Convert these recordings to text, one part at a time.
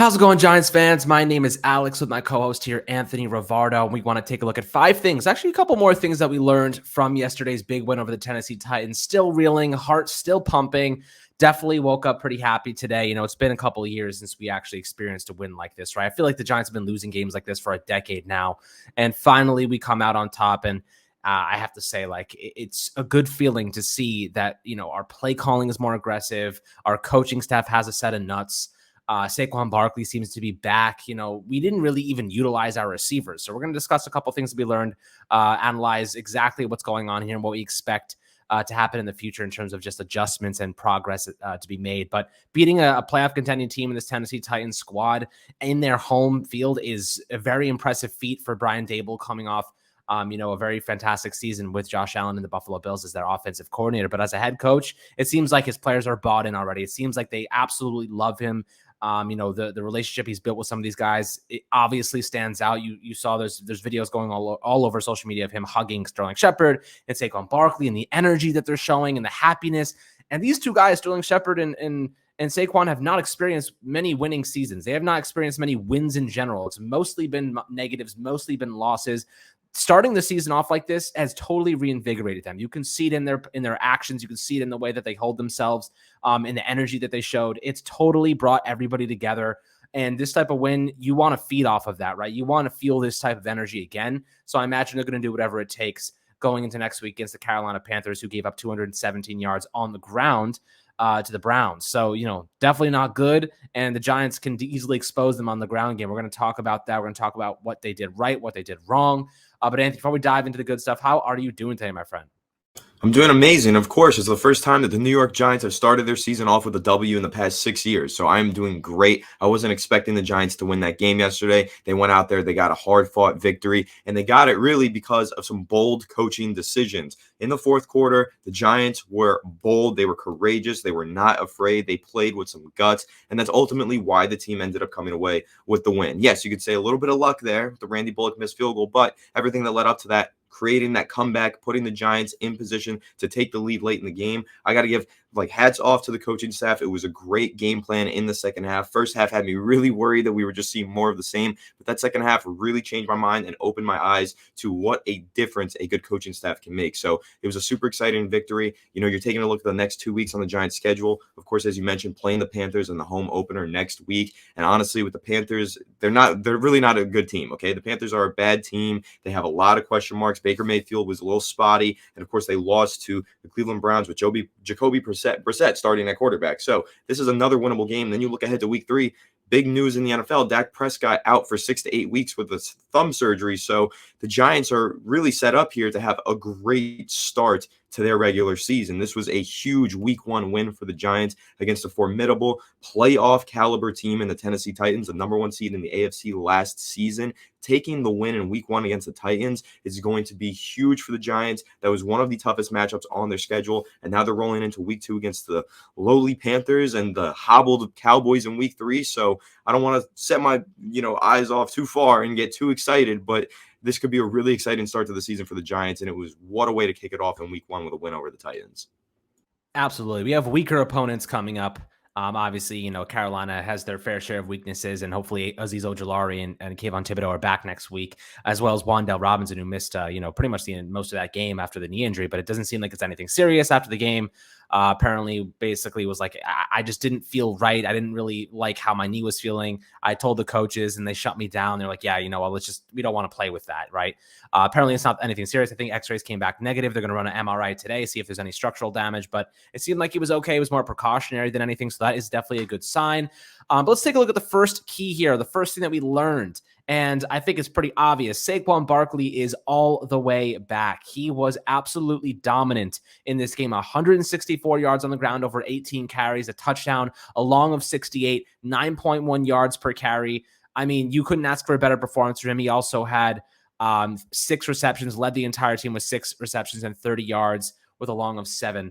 How's it going, Giants fans? My name is Alex with my co-host here, Anthony Rivardo. We want to take a look at 5 things, actually a couple more things that we learned from yesterday's big win over the Tennessee Titans. Still reeling, heart still pumping. Definitely woke up pretty happy today. You know, it's been a couple of years since we actually experienced a win like this, right? I feel like the Giants have been losing games like this for a decade now. And finally, we come out on top. And I have to say, like, it's a good feeling to see that, you know, our play calling is more aggressive. Our coaching staff has a set of nuts. Saquon Barkley seems to be back. You know, we didn't really even utilize our receivers. So we're going to discuss a couple things that we learned, analyze exactly what's going on here and what we expect to happen in the future in terms of just adjustments and progress to be made. But beating a playoff contending team in this Tennessee Titans squad in their home field is a very impressive feat for Brian Daboll, coming off a very fantastic season with Josh Allen and the Buffalo Bills as their offensive coordinator. But as a head coach, it seems like his players are bought in already. It seems like they absolutely love him. The relationship he's built with some of these guys, it obviously stands out. You saw there's videos going all over social media of him hugging Sterling Shepard and Saquon Barkley, and the energy that they're showing and the happiness. And these two guys, Sterling Shepard and Saquon, have not experienced many winning seasons. They have not experienced many wins in general. It's mostly been negatives, mostly been losses. Starting the season off like this has totally reinvigorated them. You can see it in their actions. You can see it in the way that they hold themselves, in the energy that they showed. It's totally brought everybody together. And this type of win, you want to feed off of that, right? You want to feel this type of energy again. So I imagine they're going to do whatever it takes going into next week against the Carolina Panthers, who gave up 217 yards on the ground to the Browns. So, definitely not good. And the Giants can easily expose them on the ground game. We're going to talk about that. We're going to talk about what they did right, what they did wrong. But Anthony, before we dive into the good stuff, how are you doing today, my friend? I'm doing amazing. Of course, it's the first time that the New York Giants have started their season off with a W in the past 6 years. So I'm doing great. I wasn't expecting the Giants to win that game yesterday. They went out there, they got a hard-fought victory, and they got it really because of some bold coaching decisions. In the fourth quarter, the Giants were bold. They were courageous. They were not afraid. They played with some guts, and that's ultimately why the team ended up coming away with the win. Yes, you could say a little bit of luck there, the Randy Bullock missed field goal, but everything that led up to that, creating that comeback, putting the Giants in position to take the lead late in the game. I got to give hats off to the coaching staff. It was a great game plan in the second half. First half had me really worried that we were just seeing more of the same, but that second half really changed my mind and opened my eyes to what a difference a good coaching staff can make. So it was a super exciting victory. You're taking a look at the next 2 weeks on the Giants schedule. Of course, as you mentioned, playing the Panthers in the home opener next week. And honestly, with the Panthers, they're really not a good team. Okay. The Panthers are a bad team. They have a lot of question marks. Baker Mayfield was a little spotty. And of course, they lost to the Cleveland Browns with Jacoby Brissett starting at quarterback. So this is another winnable game. Then you look ahead to week 3. Big news in the NFL, Dak Prescott out for 6 to 8 weeks with a thumb surgery. So the Giants are really set up here to have a great start to their regular season. This was a huge week 1 win for the Giants against a formidable playoff caliber team in the Tennessee Titans, the number 1 seed in the AFC last season. Taking the win in week 1 against the Titans is going to be huge for the Giants. That was one of the toughest matchups on their schedule. And now they're rolling into week 2 against the lowly Panthers and the hobbled Cowboys in week 3. So I don't want to set my, eyes off too far and get too excited, but this could be a really exciting start to the season for the Giants. And it was what a way to kick it off in week 1 with a win over the Titans. Absolutely. We have weaker opponents coming up. Obviously, Carolina has their fair share of weaknesses, and hopefully Azeez Ojulari and Kayvon Thibodeau are back next week, as well as Wan'Dale Robinson, who missed, pretty much most of that game after the knee injury, but it doesn't seem like it's anything serious after the game. Apparently, basically was like, I just didn't feel right. I didn't really like how my knee was feeling. I told the coaches and they shut me down. They're like, yeah, we don't want to play with that, right? Apparently, it's not anything serious. I think x-rays came back negative. They're going to run an MRI today, see if there's any structural damage, but it seemed like he was okay. It was more precautionary than anything, so that is definitely a good sign. But let's take a look at the first key here, the first thing that we learned. And I think it's pretty obvious. Saquon Barkley is all the way back. He was absolutely dominant in this game. 164 yards on the ground, over 18 carries, a touchdown, a long of 68, 9.1 yards per carry. I mean, you couldn't ask for a better performance from him. He also had 6 receptions, led the entire team with 6 receptions and 30 yards with a long of 7.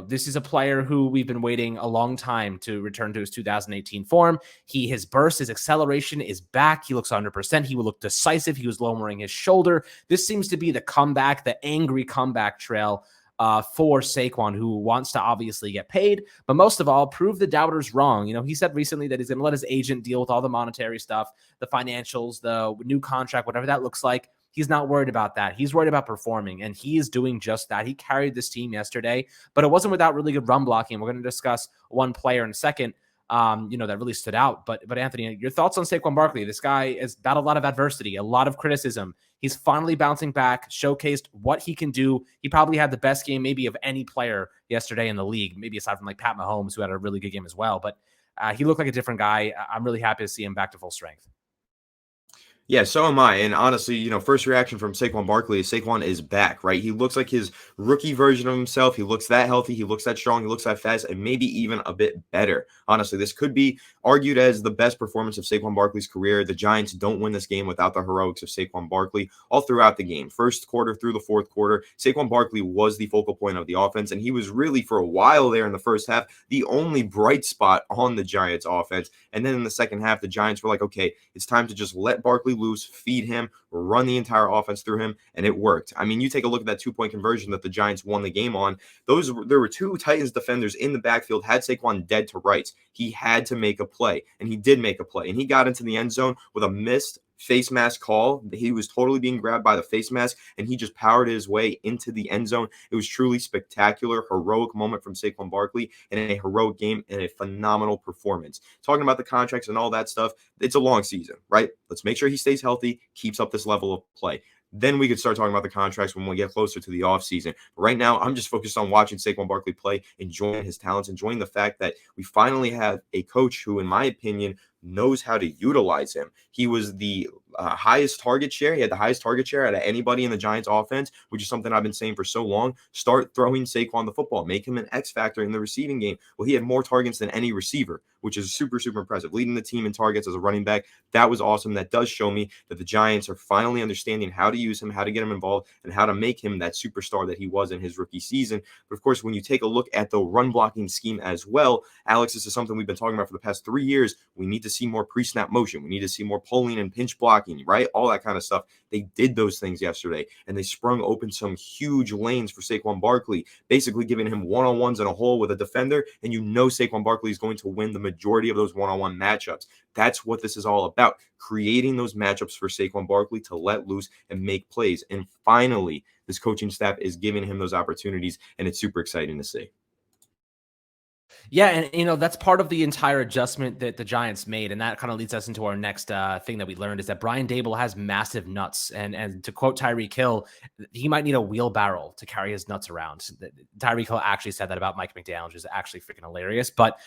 This is a player who we've been waiting a long time to return to his 2018 form. His burst, his acceleration is back. He looks 100%. He will look decisive. He was lowering his shoulder. This seems to be the comeback, the angry comeback trail for Saquon, who wants to obviously get paid, but most of all, prove the doubters wrong. He said recently that he's going to let his agent deal with all the monetary stuff, the financials, the new contract, whatever that looks like. He's not worried about that. He's worried about performing, and he is doing just that. He carried this team yesterday, but it wasn't without really good run blocking. We're going to discuss one player in a second, that really stood out. But Anthony, your thoughts on Saquon Barkley? This guy has battled a lot of adversity, a lot of criticism. He's finally bouncing back, showcased what he can do. He probably had the best game maybe of any player yesterday in the league, maybe aside from like Pat Mahomes, who had a really good game as well. But he looked like a different guy. I'm really happy to see him back to full strength. Yeah, so am I. And honestly, first reaction from Saquon Barkley is Saquon is back, right? He looks like his rookie version of himself. He looks that healthy. He looks that strong. He looks that fast, and maybe even a bit better. Honestly, this could be argued as the best performance of Saquon Barkley's career. The Giants don't win this game without the heroics of Saquon Barkley all throughout the game. First quarter through the fourth quarter, Saquon Barkley was the focal point of the offense, and he was really, for a while there in the first half, the only bright spot on the Giants offense. And then in the second half, the Giants were like, okay, it's time to just let Barkley loose, feed him, run the entire offense through him, and it worked. I mean, you take a look at that 2-point conversion that the Giants won the game on. There were two Titans defenders in the backfield, had Saquon dead to rights. He had to make a play, and he did make a play, and he got into the end zone with a missed face mask call. He was totally being grabbed by the face mask, and he just powered his way into the end zone. It was truly spectacular, heroic moment from Saquon Barkley, and a heroic game and a phenomenal performance. Talking about the contracts and all that stuff, it's a long season, right? Let's make sure he stays healthy, keeps up this level of play. Then we could start talking about the contracts when we get closer to the offseason. But right now, I'm just focused on watching Saquon Barkley play, enjoying his talents, enjoying the fact that we finally have a coach who, in my opinion, knows how to utilize him. He was the highest target share. He had the highest target share out of anybody in the Giants offense, which is something I've been saying for so long. Start throwing Saquon the football. Make him an X factor in the receiving game. Well, he had more targets than any receiver, which is super, super impressive. Leading the team in targets as a running back, that was awesome. That does show me that the Giants are finally understanding how to use him, how to get him involved, and how to make him that superstar that he was in his rookie season. But of course, when you take a look at the run blocking scheme as well, Alex, this is something we've been talking about for the past 3 years. We need to see more pre-snap motion. We need to see more pulling and pinch blocking, right? All that kind of stuff. They did those things yesterday, and they sprung open some huge lanes for Saquon Barkley, basically giving him one-on-ones in a hole with a defender, and Saquon Barkley is going to win the majority of those one-on-one matchups. That's what this is all about, creating those matchups for Saquon Barkley to let loose and make plays. And finally, this coaching staff is giving him those opportunities, and it's super exciting to see. Yeah, and that's part of the entire adjustment that the Giants made, and that kind of leads us into our next thing that we learned is that Brian Daboll has massive nuts, and to quote Tyreek Hill, he might need a wheelbarrow to carry his nuts around. Tyreek Hill actually said that about Mike McDaniel, which is actually freaking hilarious. But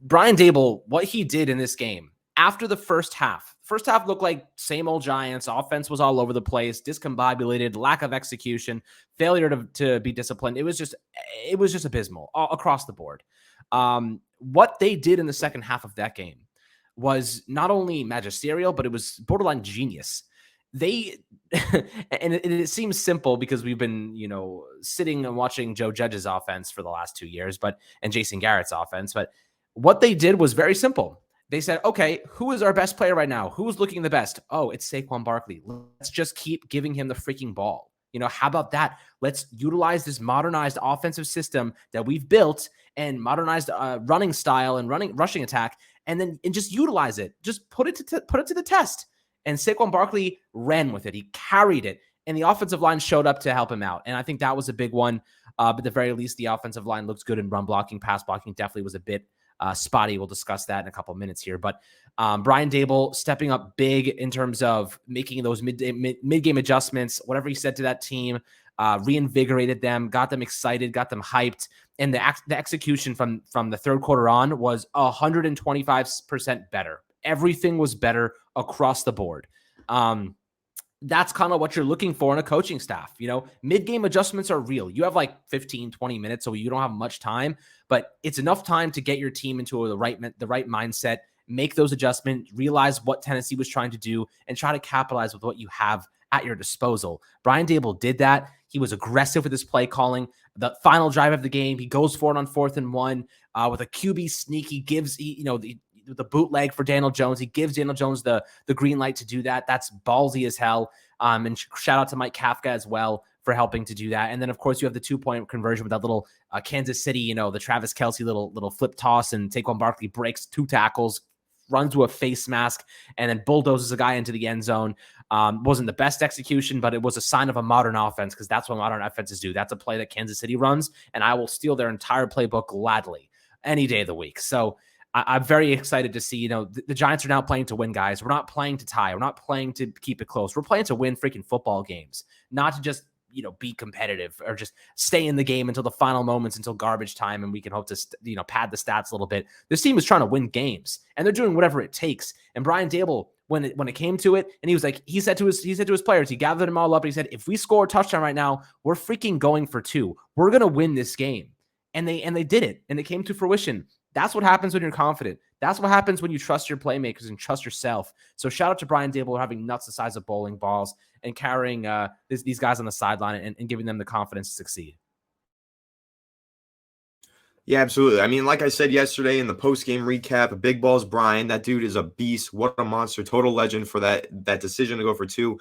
Brian Daboll, what he did in this game after the first half looked like same old Giants. Offense was all over the place, discombobulated, lack of execution, failure to be disciplined. It was just abysmal across the board. What they did in the second half of that game was not only magisterial, but it was borderline genius. They and it seems simple because we've been, sitting and watching Joe Judge's offense for the last 2 years, and Jason Garrett's offense. But what they did was very simple. They said, okay, who is our best player right now? Who's looking the best? Oh, it's Saquon Barkley. Let's just keep giving him the freaking ball. How about that? Let's utilize this modernized offensive system that we've built and modernized running style and rushing attack, and just utilize it. Just put it to the test. And Saquon Barkley ran with it. He carried it, and the offensive line showed up to help him out. And I think that was a big one. But at the very least, the offensive line looks good in run blocking. Pass blocking definitely was a bit spotty. We'll discuss that in a couple of minutes here. But Brian Daboll stepping up big in terms of making those mid-game adjustments, whatever he said to that team, reinvigorated them, got them excited, got them hyped. And the execution from the third quarter on was 125% better. Everything was better across the board. That's kind of what you're looking for in a coaching staff. Mid-game adjustments are real. You have like 15, 20 minutes, so you don't have much time, but it's enough time to get your team into the right mindset, make those adjustments, realize what Tennessee was trying to do, and try to capitalize with what you have at your disposal. Brian Daboll did that. He was aggressive with his play calling. The final drive of the game, he goes for it on 4th and 1 with a QB sneak. He gives, the bootleg for Daniel Jones. He gives Daniel Jones the green light to do that. That's ballsy as hell. And shout out to Mike Kafka as well for helping to do that. And then, of course, you have the 2-point conversion with that little Kansas City, the Travis Kelce little flip toss, and Saquon Barkley breaks 2 tackles, runs to a face mask, and then bulldozes a guy into the end zone. Wasn't the best execution, but it was a sign of a modern offense, because that's what modern offenses do. That's a play that Kansas City runs, and I will steal their entire playbook gladly any day of the week. So I'm very excited to see, the Giants are now playing to win, guys. We're not playing to tie. We're not playing to keep it close. We're playing to win freaking football games, not to just, be competitive or just stay in the game until the final moments, until garbage time, and we can hope to, pad the stats a little bit. This team is trying to win games, and they're doing whatever it takes. And Brian Daboll, when it came to it, and he said to his players, he gathered them all up, and he said, if we score a touchdown right now, we're freaking going for 2. We're going to win this game. And they did it, and it came to fruition. That's what happens when you're confident. That's what happens when you trust your playmakers and trust yourself. So shout out to Brian Daboll for having nuts the size of bowling balls and carrying these guys on the sideline and giving them the confidence to succeed. Yeah, absolutely. I mean, like I said yesterday in the post-game recap, Big Balls Brian, that dude is a beast. What a monster. Total legend for that decision to go for 2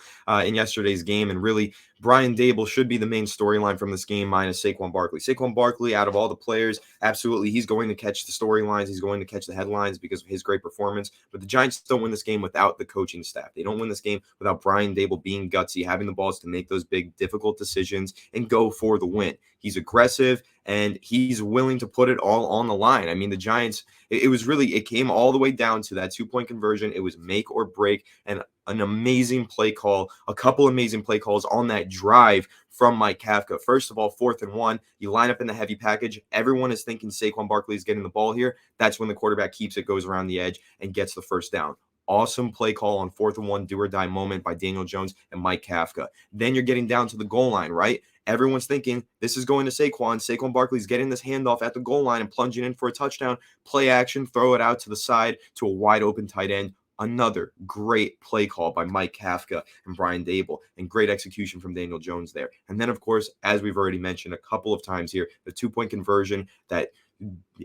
in yesterday's game. And really, Brian Daboll should be the main storyline from this game, minus Saquon Barkley. Saquon Barkley, out of all the players, absolutely, he's going to catch the storylines. He's going to catch the headlines because of his great performance. But the Giants don't win this game without the coaching staff. They don't win this game without Brian Daboll being gutsy, having the balls to make those big, difficult decisions and go for the win. He's aggressive, and he's willing to put it all on the line. I mean, the Giants, it came all the way down to that 2-point conversion. It was make or break, and an amazing play call, a couple amazing play calls on that drive from Mike Kafka. First of all, 4th and 1, you line up in the heavy package. Everyone is thinking Saquon Barkley is getting the ball here. That's when the quarterback keeps it, goes around the edge, and gets the first down. Awesome play call on 4th and 1, do or die moment by Daniel Jones and Mike Kafka. Then you're getting down to the goal line, right? Everyone's thinking this is going to Saquon. Saquon Barkley's getting this handoff at the goal line and plunging in for a touchdown. Play action, throw it out to the side to a wide open tight end. Another great play call by Mike Kafka and Brian Daboll, and great execution from Daniel Jones there. And then, of course, as we've already mentioned a couple of times here, the 2-point conversion, that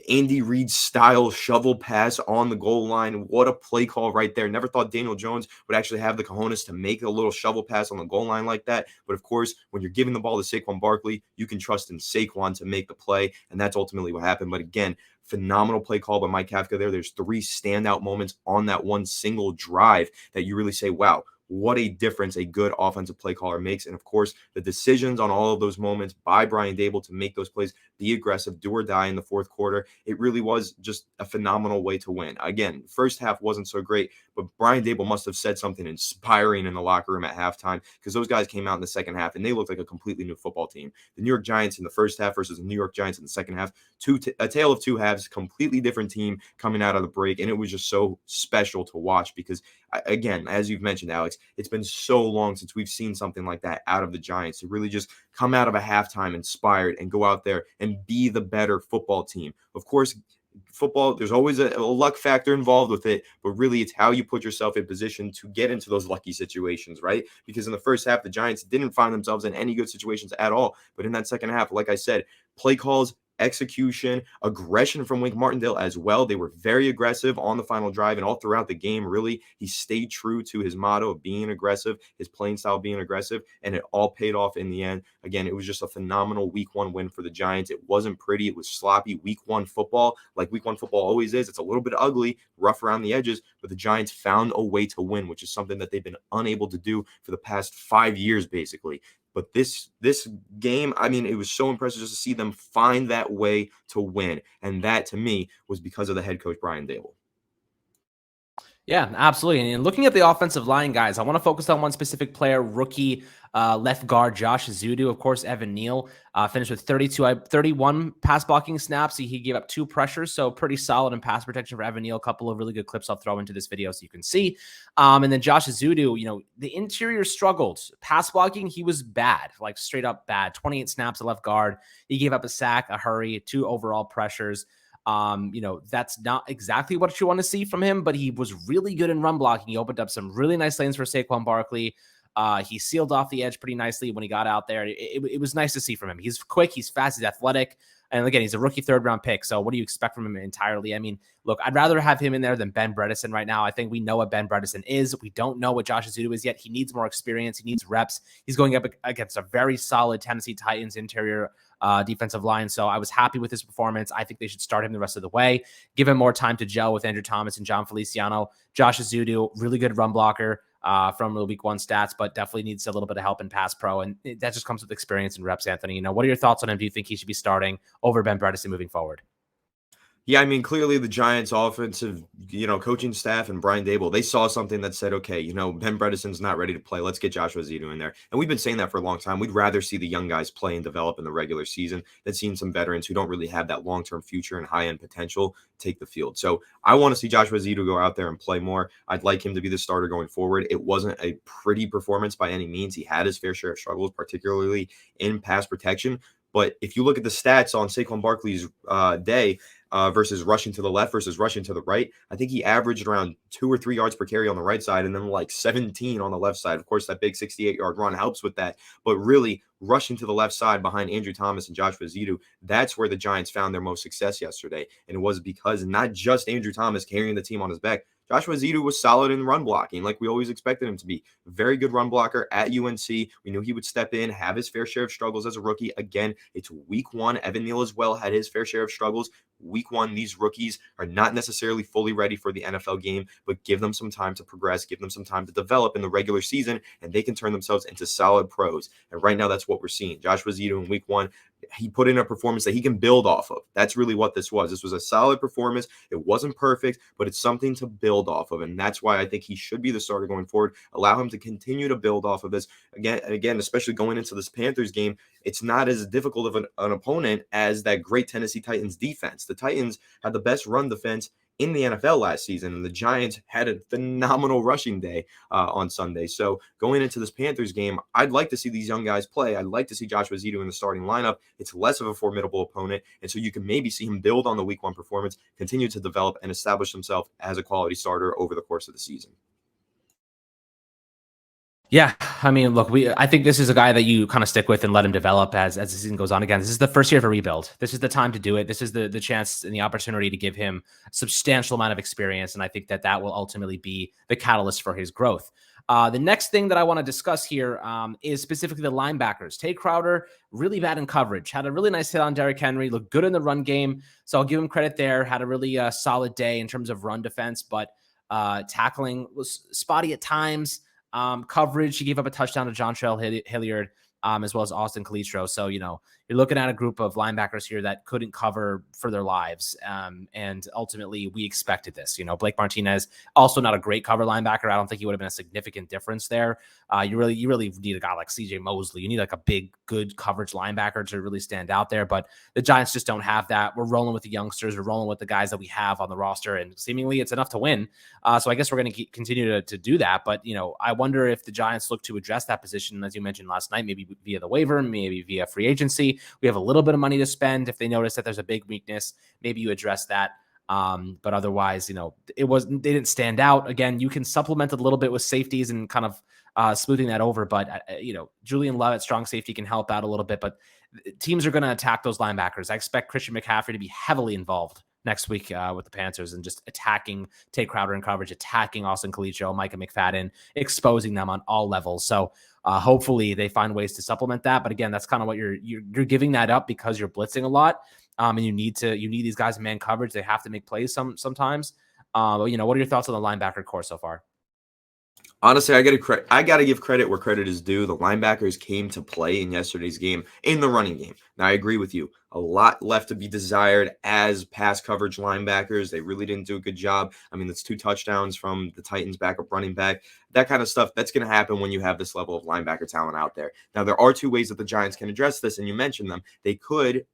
Andy Reid style shovel pass on the goal line. What a play call right there. Never thought Daniel Jones would actually have the cojones to make a little shovel pass on the goal line like that. But of course, when you're giving the ball to Saquon Barkley, you can trust in Saquon to make the play. And that's ultimately what happened. But again, phenomenal play call by Mike Kafka there. There's 3 standout moments on that one single drive that you really say, wow, what a difference a good offensive play caller makes. And of course, the decisions on all of those moments by Brian Daboll to make those plays, be aggressive, do or die in the 4th quarter. It really was just a phenomenal way to win. Again, first half wasn't so great, but Brian Daboll must have said something inspiring in the locker room at halftime, because those guys came out in the second half and they looked like a completely new football team. The New York Giants in the first half versus the New York Giants in the second half, a tale of 2 halves, completely different team coming out of the break. And it was just so special to watch because, again, as you've mentioned, Alex, it's been so long since we've seen something like that out of the Giants, to really just come out of a halftime inspired and go out there and be the better football team. Of course, football, there's always a luck factor involved with it, but really it's how you put yourself in position to get into those lucky situations, right? Because in the first half, the Giants didn't find themselves in any good situations at all. But in that second half, like I said, play calls, execution, aggression from Wink Martindale as well. They were very aggressive on the final drive and all throughout the game. Really, he stayed true to his motto of being aggressive, his playing style being aggressive, and it all paid off in the end. Again, it was just a phenomenal week 1 win for the Giants. It wasn't pretty. It was sloppy week 1 football, like week 1 football always is. It's a little bit ugly, rough around the edges, but the Giants found a way to win, which is something that they've been unable to do for the past 5 years, basically. But this game, I mean, it was so impressive just to see them find that way to win. And that, to me, was because of the head coach, Brian Daboll. Yeah, absolutely. And looking at the offensive line, guys, I want to focus on one specific player, rookie left guard Josh Zudu. Of course, Evan Neal finished with 31 pass blocking snaps. He gave up 2 pressures, so pretty solid in pass protection for Evan Neal. A couple of really good clips I'll throw into this video so you can see. And then Josh Zudu, the interior struggled. Pass blocking, he was bad, like straight up bad. 28 snaps at left guard. He gave up a sack, a hurry, 2 overall pressures. That's not exactly what you want to see from him, but he was really good in run blocking. He opened up some really nice lanes for Saquon Barkley. He sealed off the edge pretty nicely when he got out there. It was nice to see from him. He's quick, he's fast, he's athletic. And again, he's a rookie 3rd-round pick. So what do you expect from him entirely? I mean, look, I'd rather have him in there than Ben Bredeson right now. I think we know what Ben Bredeson is. We don't know what Josh Ezeudu is yet. He needs more experience. He needs reps. He's going up against a very solid Tennessee Titans interior defensive line. So I was happy with his performance. I think they should start him the rest of the way, give him more time to gel with Andrew Thomas and John Feliciano. Josh Ezeudu, really good run blocker from the week 1 stats, but definitely needs a little bit of help in pass pro. And that just comes with experience and reps, Anthony. What are your thoughts on him? Do you think he should be starting over Ben Bredeson moving forward? Yeah, I mean, clearly the Giants' offensive, coaching staff and Brian Daboll, they saw something that said, okay, Ben Bredeson's not ready to play. Let's get Joshua Ezeudu in there. And we've been saying that for a long time. We'd rather see the young guys play and develop in the regular season than seeing some veterans who don't really have that long-term future and high-end potential take the field. So I want to see Joshua Ezeudu go out there and play more. I'd like him to be the starter going forward. It wasn't a pretty performance by any means. He had his fair share of struggles, particularly in pass protection. But if you look at the stats on Saquon Barkley's day, versus rushing to the left versus rushing to the right, I think he averaged around 2 or 3 yards per carry on the right side and then like 17 on the left side. Of course, that big 68-yard run helps with that. But really, rushing to the left side behind Andrew Thomas and Joshua Ezeudu, that's where the Giants found their most success yesterday. And it was because not just Andrew Thomas carrying the team on his back, Joshua Ezeudu was solid in run blocking, like we always expected him to be. Very good run blocker at UNC. We knew he would step in, have his fair share of struggles as a rookie. Again, it's week 1. Evan Neal as well had his fair share of struggles. Week 1, these rookies are not necessarily fully ready for the NFL game, but give them some time to progress, give them some time to develop in the regular season, and they can turn themselves into solid pros. And right now, that's what we're seeing. Joshua Ezeudu in week 1, he put in a performance that he can build off of. That's really what this was. This was a solid performance. It wasn't perfect, but it's something to build off of. And that's why I think he should be the starter going forward. Allow him to continue to build off of this. Again, especially going into this Panthers game, it's not as difficult of an opponent as that great Tennessee Titans defense. The Titans had the best run defense in the NFL last season, and the Giants had a phenomenal rushing day on Sunday. So going into this Panthers game, I'd like to see these young guys play. I'd like to see Joshua Ezeudu in the starting lineup. It's less of a formidable opponent, and so you can maybe see him build on the week 1 performance, continue to develop, and establish himself as a quality starter over the course of the season. Yeah, I mean, look, I think this is a guy that you kind of stick with and let him develop as the season goes on. Again, this is the first year of a rebuild. This is the time to do it. This is the chance and the opportunity to give him a substantial amount of experience, and I think that will ultimately be the catalyst for his growth. The next thing that I want to discuss here is specifically the linebackers. Tay Crowder, really bad in coverage. Had a really nice hit on Derrick Henry. Looked good in the run game, so I'll give him credit there. Had a really solid day in terms of run defense, but tackling was spotty at times. Coverage, he gave up a touchdown to Jontrell Hilliard, as well as Austin Calitro. So, you're looking at a group of linebackers here that couldn't cover for their lives. And ultimately, we expected this. Blake Martinez, also not a great cover linebacker. I don't think he would have been a significant difference there. You really need a guy like CJ Mosley. You need like a big, good coverage linebacker to really stand out there. But the Giants just don't have that. We're rolling with the youngsters. We're rolling with the guys that we have on the roster. And seemingly it's enough to win. So I guess we're going to continue to do that. But, I wonder if the Giants look to address that position, as you mentioned last night, maybe via the waiver, maybe via free agency. We have a little bit of money to spend. If they notice that there's a big weakness, maybe you address that. But otherwise, they didn't stand out. Again, you can supplement it a little bit with safeties and kind of smoothing that over. But, Julian Love at strong safety can help out a little bit. But teams are going to attack those linebackers. I expect Christian McCaffrey to be heavily involved next week with the Panthers and just attacking Tay Crowder in coverage, attacking Austin Calitro, Micah McFadden, exposing them on all levels. So hopefully they find ways to supplement that. But again, that's kind of what you're giving that up because you're blitzing a lot. And you need these guys in man coverage. They have to make plays sometimes. But, what are your thoughts on the linebacker core so far? Honestly, I got to give credit where credit is due. The linebackers came to play in yesterday's game in the running game. Now, I agree with you. A lot left to be desired as pass coverage linebackers. They really didn't do a good job. I mean, that's 2 touchdowns from the Titans backup running back. That kind of stuff, that's going to happen when you have this level of linebacker talent out there. Now, there are 2 ways that the Giants can address this, and you mentioned them. They could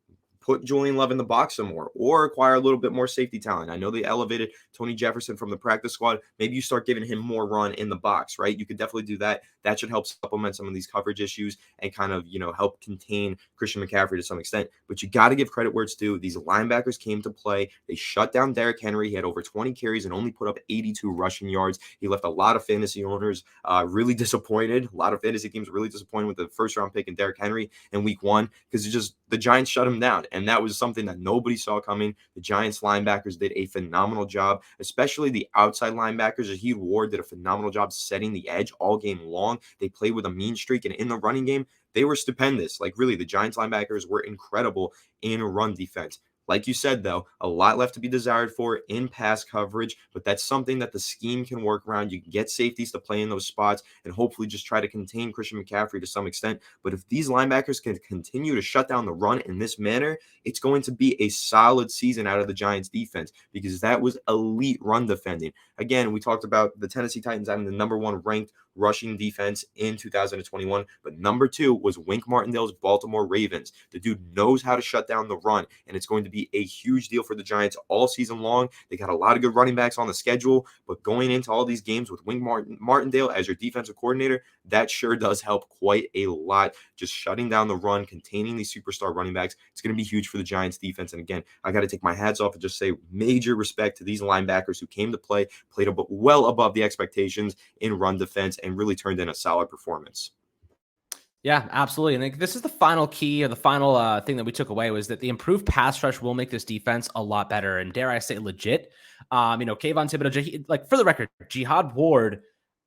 put Julian Love in the box some more or acquire a little bit more safety talent. I know they elevated Tony Jefferson from the practice squad. Maybe you start giving him more run in the box, right? You could definitely do that. That should help supplement some of these coverage issues and kind of, help contain Christian McCaffrey to some extent. But you got to give credit where it's due. These linebackers came to play. They shut down Derrick Henry. He had over 20 carries and only put up 82 rushing yards. He left a lot of fantasy owners really disappointed. A lot of fantasy teams really disappointed with the first-round pick in Derrick Henry in week 1 because the Giants shut him down. And that was something that nobody saw coming. The Giants linebackers did a phenomenal job, especially the outside linebackers. Raheem Ward did a phenomenal job setting the edge all game long. They played with a mean streak, and in the running game, they were stupendous. Like, really, the Giants linebackers were incredible in run defense. Like you said, though, a lot left to be desired for in pass coverage, but that's something that the scheme can work around. You can get safeties to play in those spots and hopefully just try to contain Christian McCaffrey to some extent. But if these linebackers can continue to shut down the run in this manner, it's going to be a solid season out of the Giants defense, because that was elite run defending. Again, we talked about the Tennessee Titans having the number 1 ranked rushing defense in 2021, but number 2 was Wink Martindale's Baltimore Ravens. The dude knows how to shut down the run, and it's going to be a huge deal for the Giants all season long. They got a lot of good running backs on the schedule, but going into all these games with Wink Martindale as your defensive coordinator, that sure does help quite a lot. Just shutting down the run, containing these superstar running backs, it's going to be huge for the Giants defense. And again, I got to take my hats off and just say major respect to these linebackers who came to play, played well above the expectations in run defense, and really turned in a solid performance. Yeah, absolutely. And this is the final key, or the final thing that we took away, was that the improved pass rush will make this defense a lot better. And dare I say, legit. Kayvon Thibodeau, like, for the record, Jihad Ward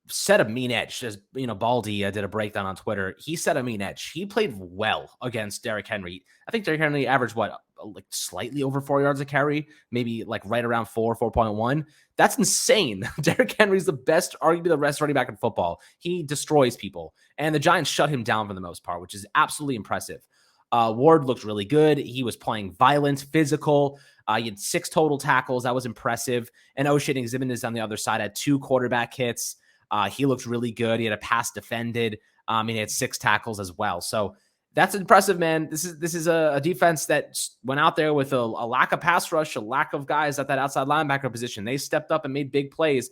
set a mean edge. As Baldy did a breakdown on Twitter. He set a mean edge. He played well against Derrick Henry. I think Derrick Henry averaged like slightly over 4 yards a carry, maybe like right around 4.1. That's insane. Derrick Henry's the best, arguably the best running back in football. He destroys people, and the Giants shut him down for the most part, which is absolutely impressive. Ward looked really good. He was playing violent, physical. He had 6 total tackles. That was impressive. And O'Shea Ximines on the other side had 2 quarterback hits. He looked really good. He had a pass defended. He had 6 tackles as well. So that's impressive, man. This is a defense that went out there with a lack of pass rush, a lack of guys at that outside linebacker position. They stepped up and made big plays.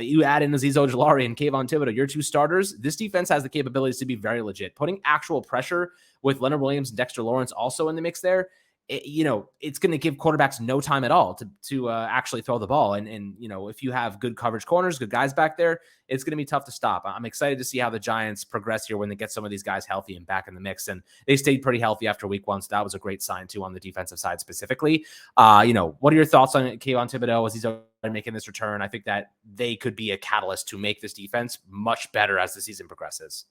You add in Azeez Ojulari and Kayvon Thibodeau, your 2 starters. This defense has the capabilities to be very legit. Putting actual pressure with Leonard Williams and Dexter Lawrence also in the mix there, it's going to give quarterbacks no time at all to actually throw the ball. And if you have good coverage corners, good guys back there, it's going to be tough to stop. I'm excited to see how the Giants progress here when they get some of these guys healthy and back in the mix. And they stayed pretty healthy after week 1. So that was a great sign too on the defensive side specifically. What are your thoughts on Kayvon Thibodeau as he's making this return? I think that they could be a catalyst to make this defense much better as the season progresses.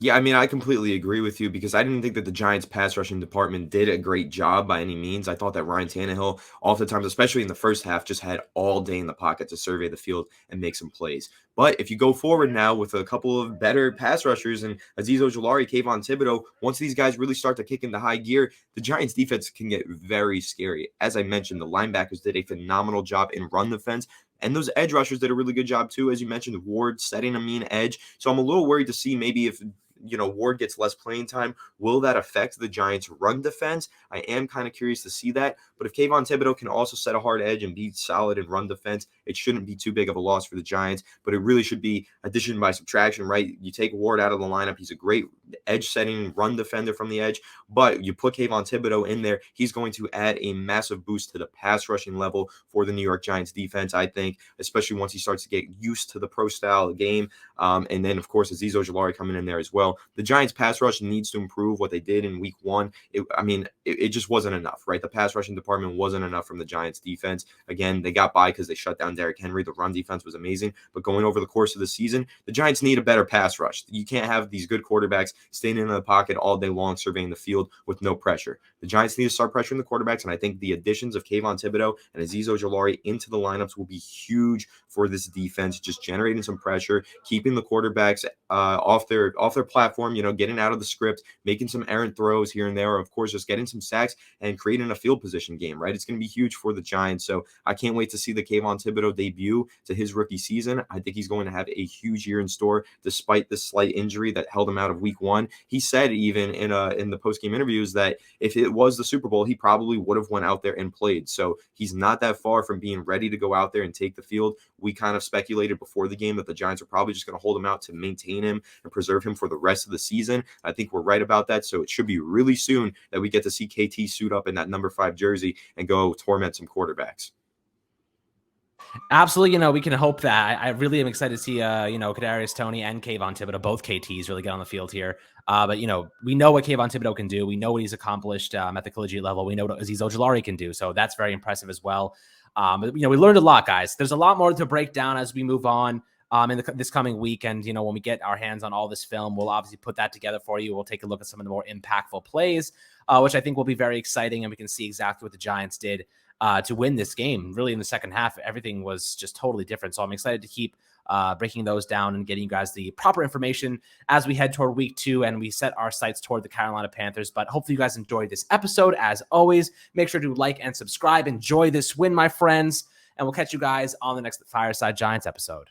Yeah, I mean, I completely agree with you, because I didn't think that the Giants pass rushing department did a great job by any means. I thought that Ryan Tannehill, oftentimes, especially in the first half, just had all day in the pocket to survey the field and make some plays. But if you go forward now with a couple of better pass rushers and Azeez Ojulari, Kayvon Thibodeau, once these guys really start to kick into high gear, the Giants defense can get very scary. As I mentioned, the linebackers did a phenomenal job in run defense. And those edge rushers did a really good job too. As you mentioned, Ward setting a mean edge. So I'm a little worried to see maybe if Ward gets less playing time, will that affect the Giants' run defense? I am kind of curious to see that. But if Kayvon Thibodeau can also set a hard edge and be solid in run defense, it shouldn't be too big of a loss for the Giants. But it really should be addition by subtraction, right? You take Ward out of the lineup. He's a great edge-setting run defender from the edge. But you put Kayvon Thibodeau in there, he's going to add a massive boost to the pass rushing level for the New York Giants defense, I think, especially once he starts to get used to the pro-style game. And then, of course, Azeez Ojulari coming in there as well. The Giants pass rush needs to improve what they did in week 1. It just wasn't enough, right? The pass rushing department wasn't enough from the Giants defense. Again, they got by because they shut down Derrick Henry. The run defense was amazing. But going over the course of the season, the Giants need a better pass rush. You can't have these good quarterbacks staying in the pocket all day long, surveying the field with no pressure. The Giants need to start pressuring the quarterbacks, and I think the additions of Kayvon Thibodeau and Azeez Ojulari into the lineups will be huge for this defense, just generating some pressure, keeping the quarterbacks off their platform, getting out of the script, making some errant throws here and there, or of course just getting some sacks and creating a field position game, right? It's going to be huge for the Giants. So I can't wait to see the Kayvon Thibodeau debut to his rookie season. I think he's going to have a huge year in store despite the slight injury that held him out of week 1. He said even in the post-game interviews that if it was the Super Bowl, he probably would have went out there and played. So he's not that far from being ready to go out there and take the field. We kind of speculated before the game that the Giants are probably just going to hold him out to maintain him and preserve him for the rest of the season. I think we're right about that. So it should be really soon that we get to see KT suit up in that number 5 jersey and go torment some quarterbacks. Absolutely, we can hope that. I really am excited to see, Kadarius Toney and Kayvon Thibodeau, both KTs, really get on the field here. But we know what Kayvon Thibodeau can do. We know what he's accomplished at the collegiate level. We know what Azeez Ojulari can do, so that's very impressive as well. But we learned a lot, guys. There's a lot more to break down as we move on in this coming week. And when we get our hands on all this film, we'll obviously put that together for you. We'll take a look at some of the more impactful plays, which I think will be very exciting, and we can see exactly what the Giants did to win this game. Really, in the second half, everything was just totally different. So I'm excited to keep breaking those down and getting you guys the proper information as we head toward week 2 and we set our sights toward the Carolina Panthers. But hopefully you guys enjoyed this episode. As always, make sure to like and subscribe. Enjoy this win, my friends, and we'll catch you guys on the next Fireside Giants episode.